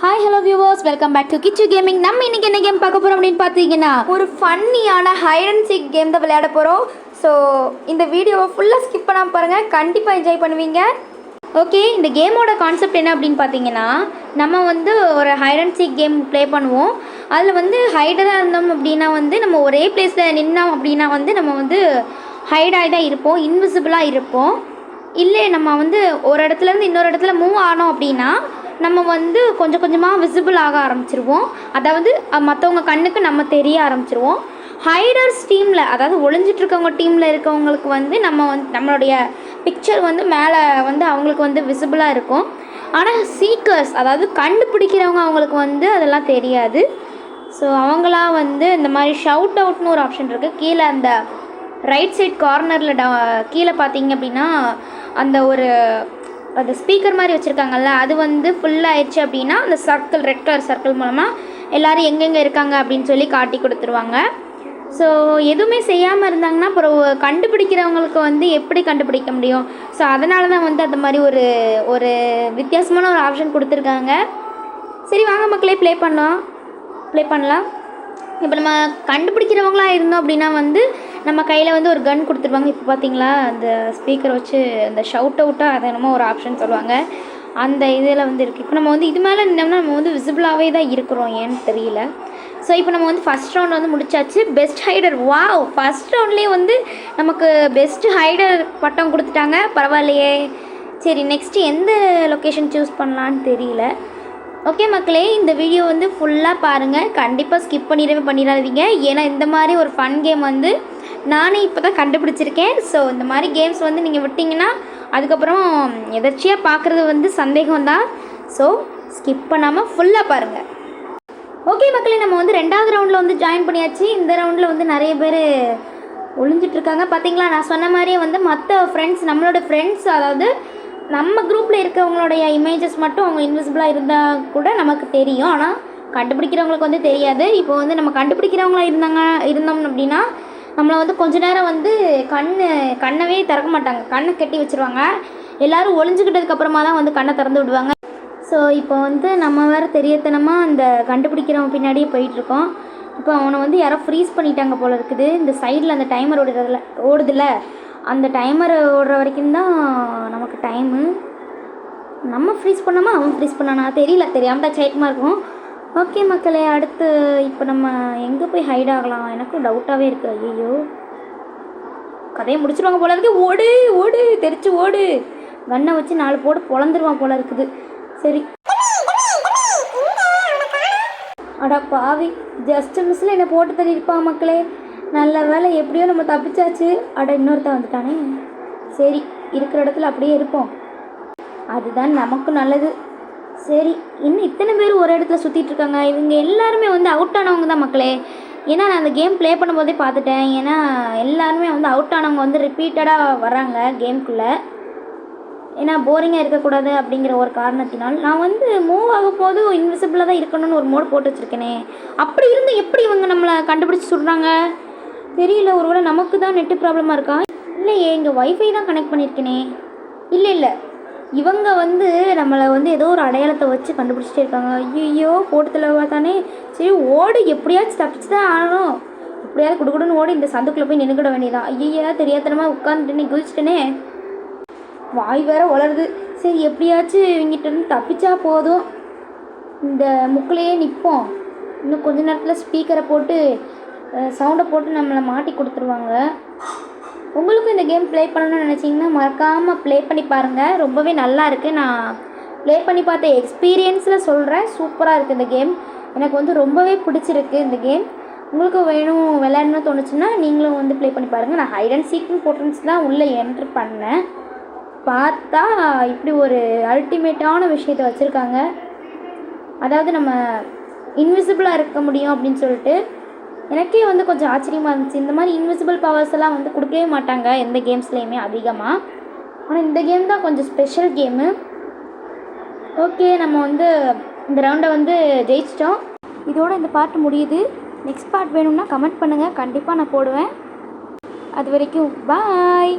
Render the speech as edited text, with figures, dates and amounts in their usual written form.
Hi hello viewers, welcome back to Kichu gaming. நம்ம இன்னைக்கு என்ன கேம் பார்க்க போகிறோம் அப்படின்னு பார்த்தீங்கன்னா, ஒரு ஃபன்னியான ஹைட் அண்ட் சீக் கேம் தான் விளையாட போகிறோம். ஸோ இந்த வீடியோவை ஃபுல்லாக ஸ்கிப் பண்ணாமல் பாருங்கள், கண்டிப்பாக என்ஜாய் பண்ணுவீங்க. ஓகே, இந்த கேமோட கான்செப்ட் என்ன அப்படின்னு பார்த்தீங்கன்னா, நம்ம ஒரு hide and seek game play பண்ணுவோம். அதில் ஹைடராக இருந்தோம் அப்படின்னா நம்ம ஒரே பிளேஸில் நின்னோம் அப்படின்னா நம்ம ஹைடாகி தான் இருப்போம், இன்விசிபிளாக இருப்போம். இல்லை நம்ம ஒரு இடத்துலேருந்து இன்னொரு இடத்துல மூவ் ஆனோம் அப்படின்னா நம்ம கொஞ்சம் கொஞ்சமாக விசிபிள் ஆக ஆரம்பிச்சிருவோம். அதாவது மற்றவங்க கண்ணுக்கு நம்ம தெரிய ஆரம்பிச்சிருவோம். ஹைடர்ஸ் டீமில், அதாவது ஒளிஞ்சிட்ருக்கவங்க டீமில் இருக்கவங்களுக்கு நம்மளுடைய பிக்சர் மேலே அவங்களுக்கு விசிபிளாக இருக்கும். ஆனால் சீக்கர்ஸ், அதாவது கண்டுபிடிக்கிறவங்க அவங்களுக்கு அதெல்லாம் தெரியாது. ஸோ அவங்களாம் இந்த மாதிரி ஷவுட் அவுட்னு ஒரு ஆப்ஷன் இருக்குது. கீழே அந்த ரைட் சைட் கார்னரில் கீழே பார்த்தீங்க அப்படின்னா அந்த ஸ்பீக்கர் மாதிரி வச்சுருக்காங்கல்ல, அது ஃபுல்லாகிடுச்சு அப்படின்னா அந்த சர்க்கிள், ரெட் கலர் சர்க்கிள் மூலமாக எல்லோரும் எங்கெங்கே இருக்காங்க அப்படின்னு சொல்லி காட்டி கொடுத்துருவாங்க. ஸோ எதுவுமே செய்யாமல் இருந்தாங்கன்னா அப்புறம் கண்டுபிடிக்கிறவங்களுக்கு எப்படி கண்டுபிடிக்க முடியும்? ஸோ அதனால தான் அந்த மாதிரி ஒரு வித்தியாசமான ஒரு ஆப்ஷன் கொடுத்துருக்காங்க. சரி வாங்க மக்களே, ப்ளே பண்ணலாம். இப்போ நம்ம கண்டுபிடிக்கிறவங்களா இருந்தோம் அப்படின்னா நம்ம கையில் ஒரு கன் கொடுத்துருவாங்க. இப்போ பார்த்தீங்களா, அந்த ஸ்பீக்கர் வச்சு அந்த ஷவுட் அவுட்டாக அதை என்னமோ ஒரு ஆப்ஷன் சொல்லுவாங்க, அந்த இதில் இருக்குது. இப்போ நம்ம இது மேலே நின்னோம்னா நம்ம விசிபிளாகவே தான் இருக்கிறோம், ஏன்னு தெரியல. ஸோ இப்போ நம்ம ஃபஸ்ட் ரவுண்ட் முடிச்சாச்சு. பெஸ்ட் ஹைடர், வாவ், ஃபஸ்ட் ரவுண்ட்லேயே நமக்கு பெஸ்ட் ஹைடர் பட்டம் கொடுத்துட்டாங்க, பரவாயில்லையே. சரி, நெக்ஸ்ட்டு எந்த லொக்கேஷன் சூஸ் பண்ணலான்னு தெரியல. ஓகே மக்களே, இந்த வீடியோ ஃபுல்லாக பாருங்கள், கண்டிப்பாக ஸ்கிப் பண்ணிடாதீங்க. ஏன்னா இந்த மாதிரி ஒரு ஃபன் கேம் நானே இப்போ தான் கண்டுபிடிச்சிருக்கேன். ஸோ இந்த மாதிரி கேம்ஸ் நீங்கள் விட்டிங்கன்னா அதுக்கப்புறம் எதாச்சியாக பார்க்குறது சந்தேகம் தான். ஸோ ஸ்கிப் பண்ணாமல் ஃபுல்லாக பாருங்கள். ஓகே மக்களே, நம்ம ரெண்டாவது ரவுண்டில் ஜாயின் பண்ணியாச்சு. இந்த ரவுண்டில் நிறைய பேர் ஒளிஞ்சிட்ருக்காங்க. பார்த்தீங்களா, நான் சொன்ன மாதிரியே மற்ற ஃப்ரெண்ட்ஸ், நம்மளோட ஃப்ரெண்ட்ஸ், அதாவது நம்ம குரூப்பில் இருக்கவங்களுடைய இமேஜஸ் மட்டும் அவங்க இன்விசிபிளாக இருந்தால் கூட நமக்கு தெரியும். ஆனால் கண்டுபிடிக்கிறவங்களுக்கு தெரியாது. இப்போ நம்ம கண்டுபிடிக்கிறவங்களா இருந்தோம் அப்படின்னா நம்மளை கொஞ்ச நேரம் கண்ணவே திறக்க மாட்டாங்க, கண்ணை கட்டி வச்சுருவாங்க. எல்லோரும் ஒளிஞ்சுக்கிட்டதுக்கப்புறமா தான் கண்ணை திறந்து விடுவாங்க. ஸோ இப்போ நம்ம வேறு தெரியத்தனமாக அந்த கண்டுபிடிக்கிறவங்க பின்னாடியே போயிட்டுருக்கோம். இப்போ அவனை யாரோ ஃப்ரீஸ் பண்ணிட்டாங்க போல் இருக்குது. இந்த சைடில் அந்த டைமர் ஓடுதில்ல, அந்த டைமர் ஓடுற வரைக்கும் தான் நமக்கு டைமு. நம்ம ஃப்ரீஸ் பண்ணாமா அவன் ஃப்ரீஸ் பண்ணானா தெரியல, தெரியாமல் தான் சைட்டமாக இருக்கும். ஓகே மக்களே, அடுத்து இப்போ நம்ம எங்கே போய் ஹைட் ஆகலாம்? எனக்கும் டவுட்டாகவே இருக்குது. ஐயோ, கதையை முடிச்சிருவாங்க போல இருக்குது. ஓடு ஓடு, தெரிச்சு ஓடு, கண்ணை வச்சு 4 போட்டு பொழந்துருவான் போல இருக்குது. சரி, அடா பாவி, ஜஸ்ட் மிஸ்ஸில் என்னை போட்டு தள்ளியிருப்பான் மக்களே. நல்ல வேலை, எப்படியோ நம்ம தப்பிச்சாச்சு. அட, இன்னொருத்தன் வந்துட்டானே. சரி, இருக்கிற இடத்துல அப்படியே இருப்போம், அதுதான் நமக்கும் நல்லது. சரி, இன்னும் இத்தனை பேர் ஒரு இடத்துல சுற்றிட்டுருக்காங்க. இவங்க எல்லாருமே அவுட் ஆனவங்க தான் மக்களே. ஏன்னா நான் அந்த கேம் ப்ளே பண்ணும்போதே பார்த்துட்டேன். ஏன்னா எல்லாருமே அவுட் ஆனவங்க ரிப்பீட்டடாக வராங்க கேம்குள்ளே. ஏன்னா போரிங்காக இருக்கக்கூடாது அப்படிங்கிற ஒரு காரணத்தினால் நான் மூவ் ஆகும் போது இன்விசிபிளாக தான் இருக்கணும்னு ஒரு மோட் போட்டு வச்சுருக்கேனே. அப்படி இருந்து எப்படி இவங்க நம்மளை கண்டுபிடிச்சி சொல்கிறாங்க தெரியல. ஒருவேளை நமக்கு தான் நெட்டு ப்ராப்ளமாக இருக்கா? இல்லையே, இங்கே ஒய்ஃபை தான் கனெக்ட் பண்ணியிருக்கேனே. இல்லை, இவங்க நம்மளை ஏதோ ஒரு அடையாளத்தை வச்சு கண்டுபிடிச்சிட்டே இருக்காங்க. ஐயோ, போட்டத்தில் தானே. சரி ஓடு, எப்படியாச்சும் தப்பிச்சு தான் ஆகணும். எப்படியாவது குடுக்குடுன்னு ஓடி இந்த சந்துக்குள்ளே போய் நின்றுக்கிட வேண்டியதான். ஐயா, தெரியாதனமாக உட்காந்துட்டு குதிச்சிட்டேனே, வாய் வேற வளருது. சரி, எப்படியாச்சும் இவங்கிட்ட தப்பிச்சா போதும். இந்த முக்கிலேயே நிற்போம். இன்னும் கொஞ்ச நேரத்தில் ஸ்பீக்கரை போட்டு சவுண்டை போட்டு நம்மளை மாட்டி கொடுத்துருவாங்க. உங்களுக்கும் இந்த கேம் ப்ளே பண்ணணும்னு நினச்சிங்கன்னா மறக்காமல் ப்ளே பண்ணி பாருங்கள். ரொம்பவே நல்லா இருக்குது. நான் ப்ளே பண்ணி பார்த்த எக்ஸ்பீரியன்ஸில் சொல்கிறேன், சூப்பராக இருக்குது இந்த கேம். எனக்கு ரொம்பவே பிடிச்சிருக்கு இந்த கேம். உங்களுக்கு வேணும் விளையாடணும்னு தோணுச்சுன்னா நீங்களும் ப்ளே பண்ணி பாருங்கள். நான் ஹைட் அண்ட் சீக் போட்டன்ஸ் தான் உள்ளே என்ட்ரு பண்ணேன். பார்த்தா இப்படி ஒரு அல்டிமேட்டான விஷயத்தை வச்சுருக்காங்க. அதாவது நம்ம இன்விசிபிளாக இருக்க முடியும் அப்படின்னு சொல்லிட்டு எனக்கே கொஞ்சம் ஆச்சரியமாக இருந்துச்சு. இந்த மாதிரி இன்விசிபிள் பவர்ஸ் எல்லாம் கொடுக்கவே மாட்டாங்க எந்த கேம்ஸ்லேயுமே அதிகமாக. ஆனால் இந்த கேம் தான் கொஞ்சம் ஸ்பெஷல் கேமு. ஓகே, நம்ம இந்த ரவுண்டை ஜெயிச்சிட்டோம். இதோட இந்த பார்ட் முடியுது. நெக்ஸ்ட் பார்ட் வேணும்னா கமெண்ட் பண்ணுங்கள், கண்டிப்பாக நான் போடுவேன். அது வரைக்கும் பாய்.